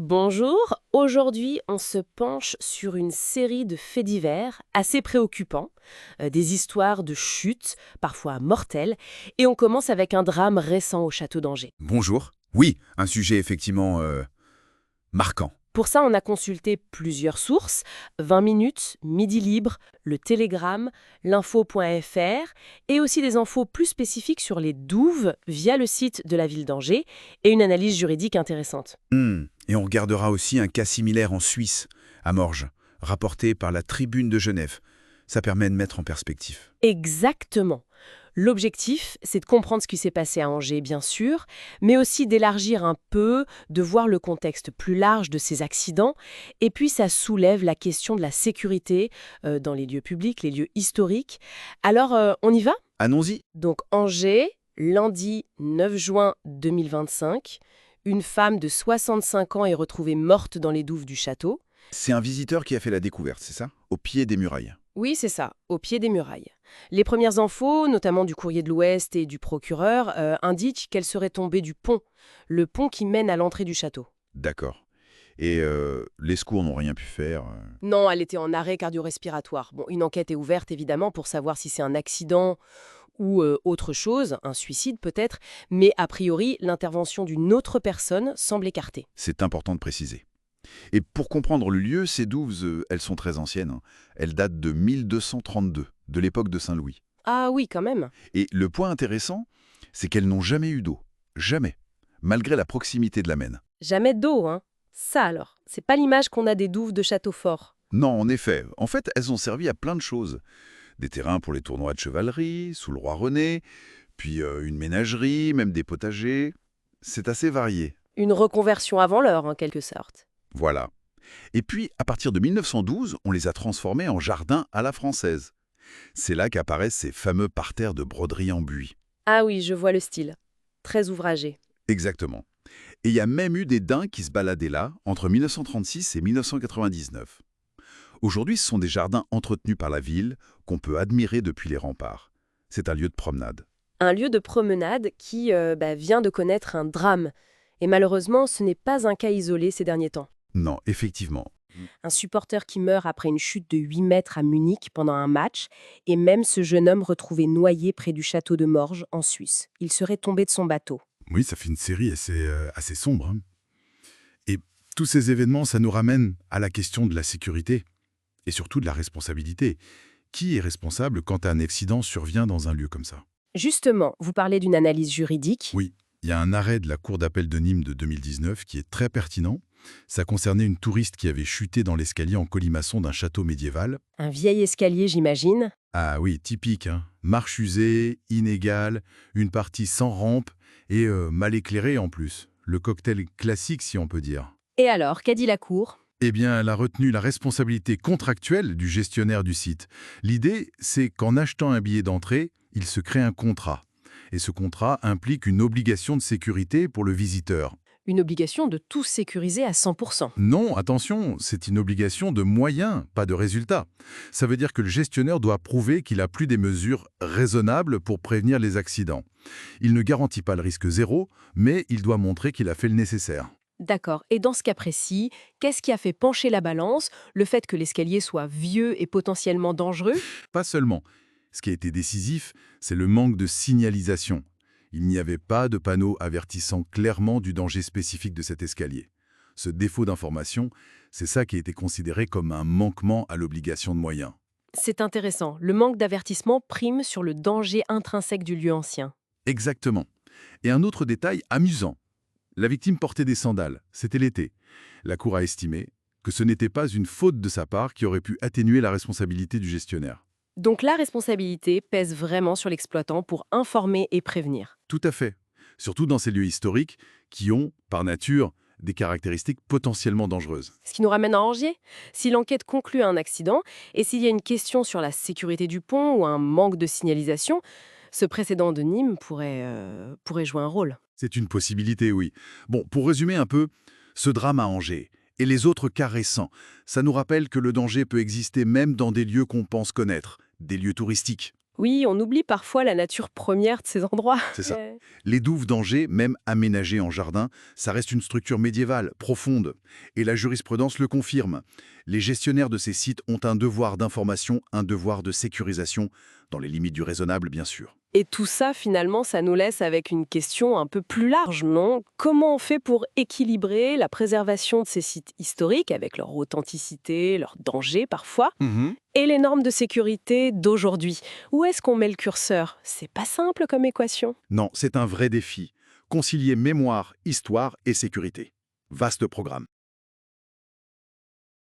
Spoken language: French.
Bonjour, aujourd'hui on se penche sur une série de faits divers assez préoccupants, des histoires de chutes, parfois mortelles, et on commence avec un drame récent au château d'Angers. Bonjour. Oui, un sujet effectivement marquant. Pour ça, on a consulté plusieurs sources, 20 minutes, Midi Libre, le Télégramme, l'info.fr, et aussi des infos plus spécifiques sur les douves via le site de la ville d'Angers, et une analyse juridique intéressante. Et on regardera aussi un cas similaire en Suisse, à Morges, rapporté par la Tribune de Genève. Ça permet de mettre en perspective. Exactement. L'objectif, c'est de comprendre ce qui s'est passé à Angers, bien sûr, mais aussi d'élargir un peu, de voir le contexte plus large de ces accidents. Et puis, ça soulève la question de la sécurité dans les lieux publics, les lieux historiques. Alors, on y va? Allons-y. Donc, Angers, lundi 9 juin 2025, une femme de 65 ans est retrouvée morte dans les douves du château. C'est un visiteur qui a fait la découverte, c'est ça? Au pied des murailles. Oui, c'est ça, au pied des murailles. Les premières infos, notamment du Courrier de l'Ouest et du procureur, indiquent qu'elle serait tombée du pont, le pont qui mène à l'entrée du château. D'accord. Et les secours n'ont rien pu faire. Non, elle était en arrêt cardio-respiratoire. Bon, une enquête est ouverte évidemment pour savoir si c'est un accident ou autre chose, un suicide peut-être, mais a priori, l'intervention d'une autre personne semble écartée. C'est important de préciser. Et pour comprendre le lieu, ces douves, elles sont très anciennes, hein. Elles datent de 1232, de l'époque de Saint-Louis. Ah oui, quand même. Et le point intéressant, c'est qu'elles n'ont jamais eu d'eau. Jamais. Malgré la proximité de la Maine. Jamais d'eau, hein. Ça alors, c'est pas l'image qu'on a des douves de château fort. Non, en effet. En fait, elles ont servi à plein de choses. Des terrains pour les tournois de chevalerie, sous le roi René, puis une ménagerie, même des potagers. C'est assez varié. Une reconversion avant l'heure, en quelque sorte. Voilà. Et puis, à partir de 1912, on les a transformés en jardins à la française. C'est là qu'apparaissent ces fameux parterres de broderie en buis. Ah oui, je vois le style. Très ouvragé. Exactement. Et il y a même eu des daims qui se baladaient là entre 1936 et 1999. Aujourd'hui, ce sont des jardins entretenus par la ville qu'on peut admirer depuis les remparts. C'est un lieu de promenade. Un lieu de promenade qui vient de connaître un drame. Et malheureusement, ce n'est pas un cas isolé ces derniers temps. Non, effectivement. Un supporter qui meurt après une chute de 8 mètres à Munich pendant un match, et même ce jeune homme retrouvé noyé près du château de Morges, en Suisse. Il serait tombé de son bateau. Oui, ça fait une série assez sombre, hein. Et tous ces événements, ça nous ramène à la question de la sécurité et surtout de la responsabilité. Qui est responsable quand un accident survient dans un lieu comme ça? Justement, vous parlez d'une analyse juridique. Oui, il y a un arrêt de la Cour d'appel de Nîmes de 2019 qui est très pertinent. Ça concernait une touriste qui avait chuté dans l'escalier en colimaçon d'un château médiéval. Un vieil escalier, j'imagine. Ah oui, typique, hein. Marche usée, inégale, une partie sans rampe et mal éclairée en plus. Le cocktail classique, si on peut dire. Et alors, qu'a dit la Cour? Eh bien, elle a retenu la responsabilité contractuelle du gestionnaire du site. L'idée, c'est qu'en achetant un billet d'entrée, il se crée un contrat. Et ce contrat implique une obligation de sécurité pour le visiteur. Une obligation de tout sécuriser à 100%. Non, attention, c'est une obligation de moyens, pas de résultats. Ça veut dire que le gestionnaire doit prouver qu'il a pris des mesures raisonnables pour prévenir les accidents. Il ne garantit pas le risque zéro, mais il doit montrer qu'il a fait le nécessaire. D'accord. Et dans ce cas précis, qu'est-ce qui a fait pencher la balance? Le fait que l'escalier soit vieux et potentiellement dangereux? Pas seulement. Ce qui a été décisif, c'est le manque de signalisation. Il n'y avait pas de panneau avertissant clairement du danger spécifique de cet escalier. Ce défaut d'information, c'est ça qui a été considéré comme un manquement à l'obligation de moyens. C'est intéressant. Le manque d'avertissement prime sur le danger intrinsèque du lieu ancien. Exactement. Et un autre détail amusant. La victime portait des sandales, c'était l'été. La Cour a estimé que ce n'était pas une faute de sa part qui aurait pu atténuer la responsabilité du gestionnaire. Donc la responsabilité pèse vraiment sur l'exploitant pour informer et prévenir. Tout à fait. Surtout dans ces lieux historiques qui ont, par nature, des caractéristiques potentiellement dangereuses. Ce qui nous ramène à Angers. Si l'enquête conclut à un accident, et s'il y a une question sur la sécurité du pont ou un manque de signalisation, ce précédent de Nîmes pourrait jouer un rôle. C'est une possibilité, oui. Bon, pour résumer un peu, ce drame à Angers et les autres cas récents, ça nous rappelle que le danger peut exister même dans des lieux qu'on pense connaître, des lieux touristiques. Oui, on oublie parfois la nature première de ces endroits. C'est ça. Les douves d'Angers, même aménagées en jardin, ça reste une structure médiévale, profonde. Et la jurisprudence le confirme. Les gestionnaires de ces sites ont un devoir d'information, un devoir de sécurisation, dans les limites du raisonnable, bien sûr. Et tout ça, finalement, ça nous laisse avec une question un peu plus large, non? Comment on fait pour équilibrer la préservation de ces sites historiques, avec leur authenticité, leur danger parfois, et les normes de sécurité d'aujourd'hui? Où est-ce qu'on met le curseur? C'est pas simple comme équation. Non, c'est un vrai défi. Concilier mémoire, histoire et sécurité. Vaste programme.